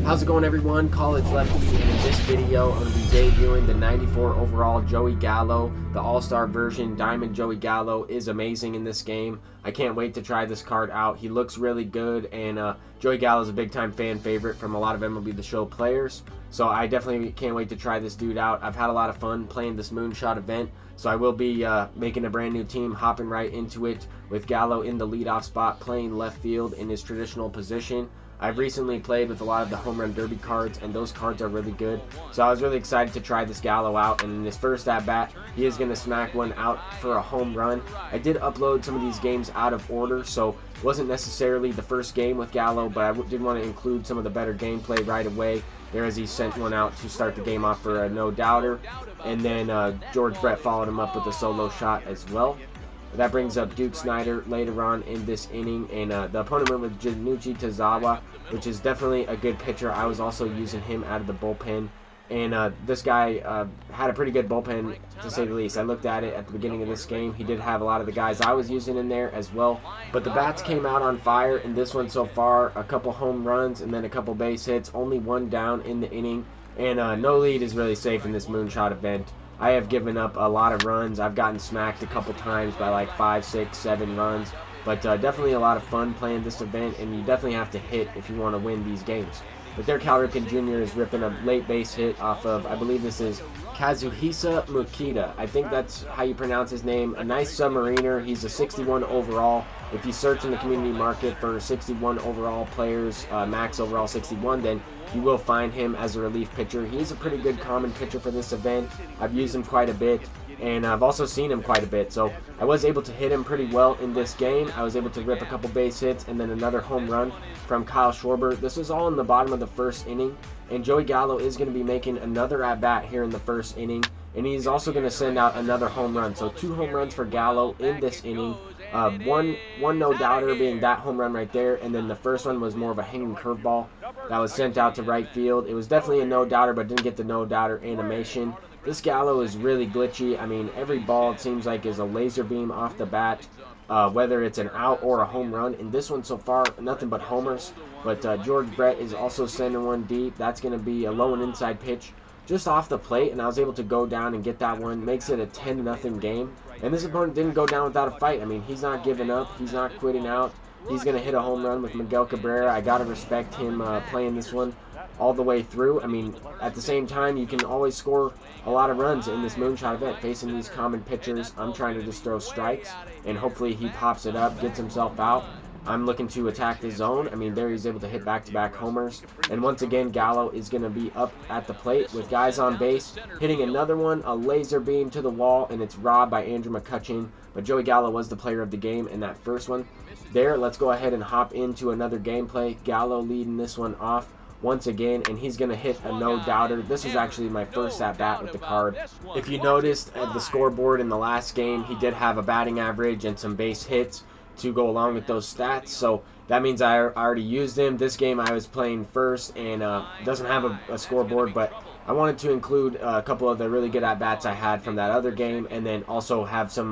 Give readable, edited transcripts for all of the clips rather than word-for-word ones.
How's it going, everyone? College Lefty, and in this video I'm going to be debuting the 94 overall Joey Gallo. The all-star version Diamond Joey Gallo is amazing in this game. I can't wait to try this card out. He looks really good, and Joey Gallo is a big-time fan favorite from a lot of MLB The Show players. So I definitely can't wait to try this dude out. I've had a lot of fun playing this Moonshot event, so I will be making a brand new team, hopping right into it with Gallo in the leadoff spot, playing left field in his traditional position. I've recently played with a lot of the Home Run Derby cards, and those cards are really good. So I was really excited to try this Gallo out, and in his first at-bat, he is going to smack one out for a home run. I did upload some of these games out of order, so it wasn't necessarily the first game with Gallo, but I did want to include some of the better gameplay right away there as he sent one out to start the game off for a no-doubter. And then George Brett followed him up with a solo shot as well. That brings up Duke Snider later on in this inning, and the opponent went with Junichi Tazawa, which is definitely a good pitcher. I was also using him out of the bullpen, and this guy had a pretty good bullpen, to say the least. I looked at it at the beginning of this game. He did have a lot of the guys I was using in there as well, but the bats came out on fire in this one so far. A couple home runs and then a couple base hits, only one down in the inning, and no lead is really safe in this Moonshot event. I have given up a lot of runs. I've gotten smacked a couple times by like 5, 6, 7 runs. But definitely a lot of fun playing this event, and you definitely have to hit if you want to win these games. But there, Cal Ripken Jr. is ripping a late base hit off of, I believe this is Kazuhisa Mukita. I think that's how you pronounce his name. A nice submariner. He's a 61 overall. If you search in the community market for 61 overall players, max overall 61, then you will find him as a relief pitcher. He's a pretty good common pitcher for this event. I've used him quite a bit, and I've also seen him quite a bit. So I was able to hit him pretty well in this game. I was able to rip a couple base hits and then another home run from Kyle Schwarber. This was all in the bottom of the first inning, and Joey Gallo is going to be making another at-bat here in the first inning, and he's also going to send out another home run. So 2 home runs for Gallo in this inning. One no-doubter being that home run right there, and then the first one was more of a hanging curveball that was sent out to right field. It was definitely a no-doubter, but didn't get the no-doubter animation. This Gallo is really glitchy. I mean, every ball, it seems like, is a laser beam off the bat, whether it's an out or a home run. In this one so far, nothing but homers. But George Brett is also sending one deep. That's going to be a low and inside pitch just off the plate, and I was able to go down and get that one. Makes it a 10-0 game. And this opponent didn't go down without a fight. I mean, he's not giving up. He's not quitting out. He's going to hit a home run with Miguel Cabrera. I got to respect him playing this one all the way through. I mean, at the same time, you can always score a lot of runs in this Moonshot event. Facing these common pitchers, I'm trying to just throw strikes, and hopefully he pops it up, gets himself out. I'm looking to attack the zone. I mean, there he's able to hit back-to-back homers. And once again, Gallo is going to be up at the plate with guys on base, hitting another one, a laser beam to the wall, and it's robbed by Andrew McCutcheon. But Joey Gallo was the player of the game in that first one. There, let's go ahead and hop into another gameplay. Gallo leading this one off once again, and he's going to hit a no-doubter. This was actually my first at-bat with the card. If you noticed at the scoreboard in the last game, he did have a batting average and some base hits to go along with those stats, so that means I already used him. This game I was playing first, and doesn't have a scoreboard, but I wanted to include a couple of the really good at-bats I had from that other game, and then also have some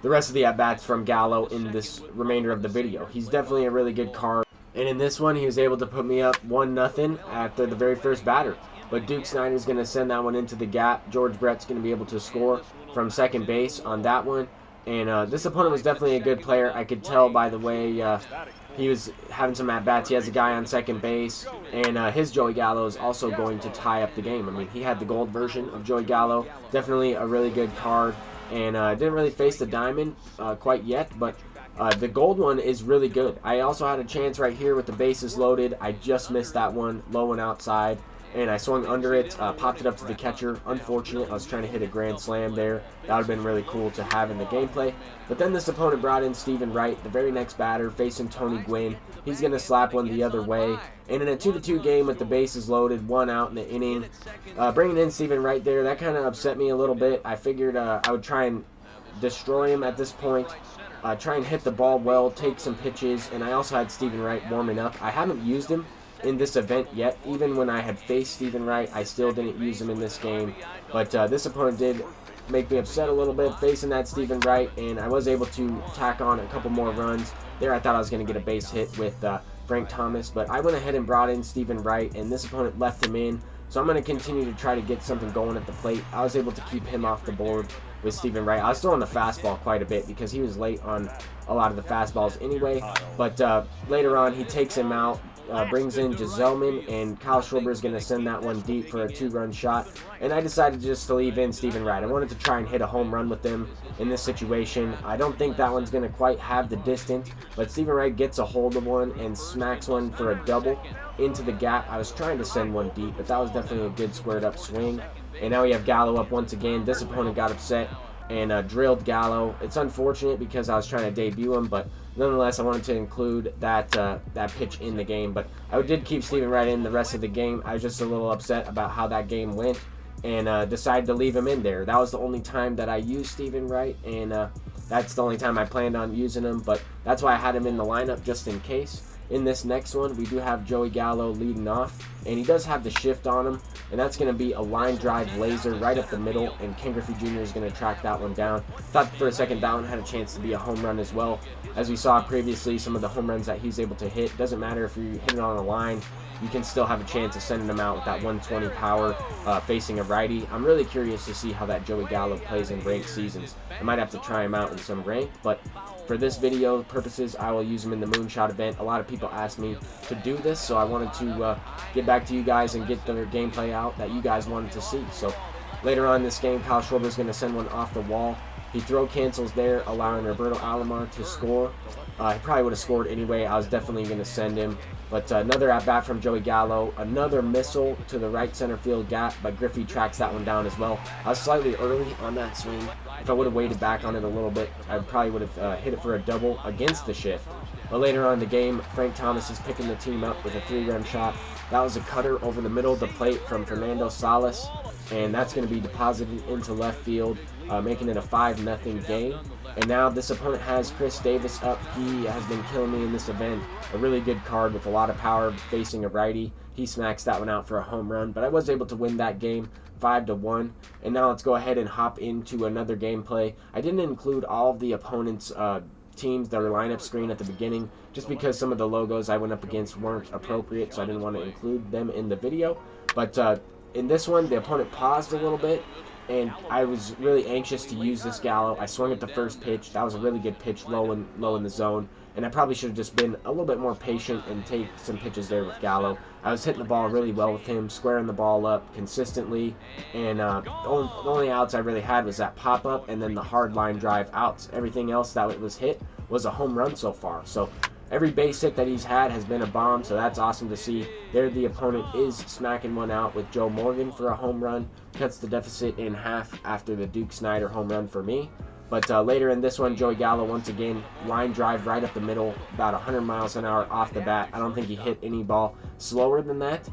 the rest of the at-bats from Gallo in this remainder of the video. He's definitely a really good card, and in this one he was able to put me up 1-0 after the very first batter. But Duke Snider is going to send that one into the gap. George Brett's going to be able to score from second base on that one. And this opponent was definitely a good player. I could tell by the way he was having some at-bats. He has a guy on second base, and his Joey Gallo is also going to tie up the game. I mean, he had the gold version of Joey Gallo. Definitely a really good card, and didn't really face the diamond quite yet, but the gold one is really good. I also had a chance right here with the bases loaded. I just missed that one, low and outside, and I swung under it, popped it up to the catcher. Unfortunate, I was trying to hit a grand slam there. That would have been really cool to have in the gameplay. But then this opponent brought in Stephen Wright, the very next batter, facing Tony Gwynn. He's going to slap one the other way. And in a 2-2 game with the bases loaded, 1 out in the inning, bringing in Stephen Wright there, that kind of upset me a little bit. I figured I would try and destroy him at this point. Try and hit the ball well, take some pitches, and I also had Stephen Wright warming up. I haven't used him in this event yet. Even when I had faced Stephen Wright, I still didn't use him in this game. But this opponent did make me upset a little bit facing that Stephen Wright, and I was able to tack on a couple more runs. There I thought I was going to get a base hit with Frank Thomas, but I went ahead and brought in Stephen Wright, and this opponent left him in. So I'm going to continue to try to get something going at the plate. I was able to keep him off the board with Stephen Wright. I was still on the fastball quite a bit because he was late on a lot of the fastballs anyway. But later on, he takes him out, brings in Giselman, and Kyle Schwarber is going to send that one deep for a 2-run shot. And I decided just to leave in Stephen Wright. I wanted to try and hit a home run with him in this situation. I don't think that one's going to quite have the distance, but Stephen Wright gets a hold of one and smacks one for a double into the gap. I was trying to send one deep, but that was definitely a good squared up swing. And now we have Gallo up once again. This opponent got upset and drilled Gallo. It's unfortunate because I was trying to debut him, but nonetheless, I wanted to include that pitch in the game. But I did keep Stephen Wright in the rest of the game. I was just a little upset about how that game went and decided to leave him in there. That was the only time that I used Stephen Wright, and that's the only time I planned on using him. But that's why I had him in the lineup just in case. In this next one, we do have Joey Gallo leading off, and he does have the shift on him, and that's going to be a line drive laser right up the middle, and Ken Griffey Jr. is going to track that one down. Thought for a second that one had a chance to be a home run as well. As we saw previously, some of the home runs that he's able to hit, doesn't matter if you hit it on a line, you can still have a chance of sending them out with that 120 power facing a righty. I'm really curious to see how that Joey Gallo plays in ranked seasons. I might have to try him out in some ranked, but for this video purposes, I will use him in the Moonshot event. A lot of people asked me to do this, so I wanted to get back to you guys and get the gameplay out that you guys wanted to see. So later on in this game, Kyle Schwarber is going to send one off the wall. He throw cancels there, allowing Roberto Alomar to score. He probably would have scored anyway. I was definitely going to send him. But another at-bat from Joey Gallo. Another missile to the right center field gap, but Griffey tracks that one down as well. I was slightly early on that swing. If I would have waited back on it a little bit, I probably would have hit it for a double against the shift. But later on in the game, Frank Thomas is picking the team up with a 3-run shot. That was a cutter over the middle of the plate from Fernando Salas, and that's going to be deposited into left field, making it a 5-0 game. And now this opponent has Chris Davis up. He has been killing me in this event. A really good card with a lot of power facing a righty. He smacks that one out for a home run, but I was able to win that game 5-1. And now let's go ahead and hop into another gameplay. I didn't include all of the opponent's teams that were lineup screen at the beginning just because some of the logos I went up against weren't appropriate, so I didn't want to include them in the video. But in this one, the opponent paused a little bit, and I was really anxious to use this Gallo. I swung at the first pitch. That was a really good pitch, low in the zone, and I probably should have just been a little bit more patient and take some pitches there with Gallo. I was hitting the ball really well with him, squaring the ball up consistently, and the only outs I really had was that pop-up and then the hard line drive outs. Everything else that was hit was a home run so far. So every base hit that he's had has been a bomb, so that's awesome to see. There the opponent is smacking one out with Joe Morgan for a home run. Cuts the deficit in half after the Duke Snider home run for me. But later in this one, Joey Gallo once again, line drive right up the middle, about 100 miles an hour off the bat. I don't think he hit any ball slower than that,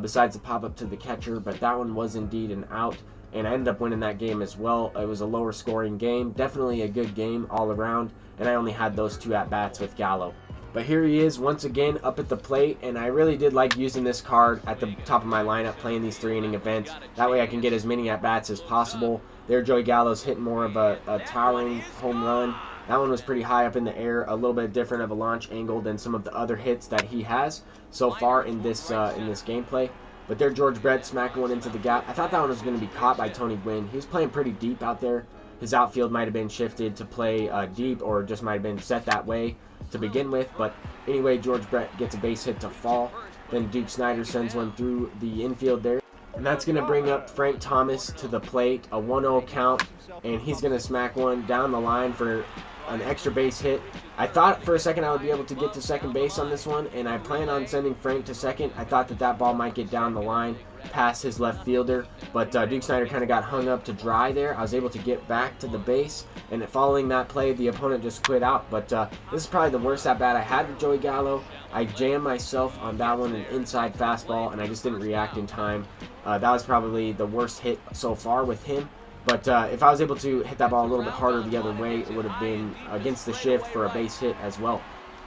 besides the pop-up to the catcher, but that one was indeed an out, and I ended up winning that game as well. It was a lower scoring game, definitely a good game all around, and I only had those 2 at-bats with Gallo. But here he is once again up at the plate, and I really did like using this card at the top of my lineup, playing these 3-inning events. That way I can get as many at-bats as possible. There Joey Gallo's hitting more of a towering home run. That one was pretty high up in the air, a little bit different of a launch angle than some of the other hits that he has so far in this gameplay. But there George Brett smacking one into the gap. I thought that one was going to be caught by Tony Gwynn. He was playing pretty deep out there. His outfield might have been shifted to play deep, or just might have been set that way to begin with. But anyway, George Brett gets a base hit to fall. Then Duke Snider sends one through the infield there. And that's going to bring up Frank Thomas to the plate, a 1-0 count. And he's going to smack one down the line for an extra base hit. I thought for a second I would be able to get to second base on this one, and I plan on sending Frank to second. I thought that ball might get down the line past his left fielder, but Duke Snider kind of got hung up to dry there. I was able to get back to the base, and following that play, the opponent just quit out. But this is probably the worst at-bat I had with Joey Gallo. I jammed myself on that one, an inside fastball, and I just didn't react in time. That was probably the worst hit so far with him. But if I was able to hit that ball a little bit harder the other way, it would have been against the shift for a base hit as well.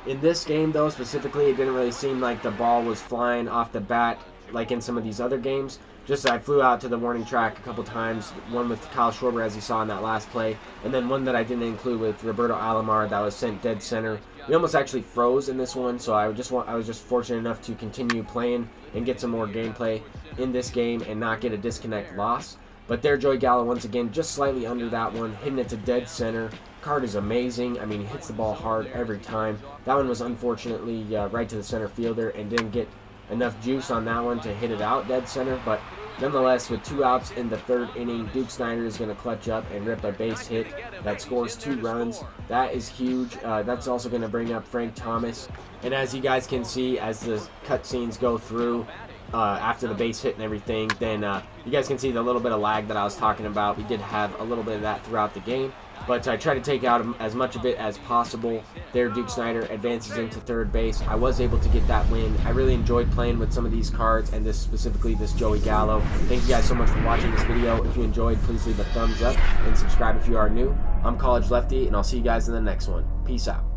In this game, though, specifically, it didn't really seem like the ball was flying off the bat like in some of these other games. Just I flew out to the warning track a couple times, one with Kyle Schwarber as you saw in that last play, and then one that I didn't include with Roberto Alomar that was sent dead center. We almost actually froze in this one, so I was just fortunate enough to continue playing and get some more gameplay in this game and not get a disconnect loss. But there, Joey Gallo once again just slightly under that one, hitting it to dead center. Card is amazing. I mean, he hits the ball hard every time. That one was unfortunately right to the center fielder and didn't get enough juice on that one to hit it out dead center. But nonetheless, with 2 outs in the 3rd inning, Duke Snider is going to clutch up and rip a base hit that scores 2 runs. That is huge. That's also going to bring up Frank Thomas. And as you guys can see, as the cutscenes go through, after the base hit and everything, then you guys can see the little bit of lag that I was talking about. We did have a little bit of that throughout the game, but I try to take out as much of it as possible. There, Duke Snider advances into 3rd base. I was able to get that win. I really enjoyed playing with some of these cards, and specifically this Joey Gallo. Thank you guys so much for watching this video. If you enjoyed, please leave a thumbs up and subscribe if you are new. I'm College Lefty, and I'll see you guys in the next one. Peace out.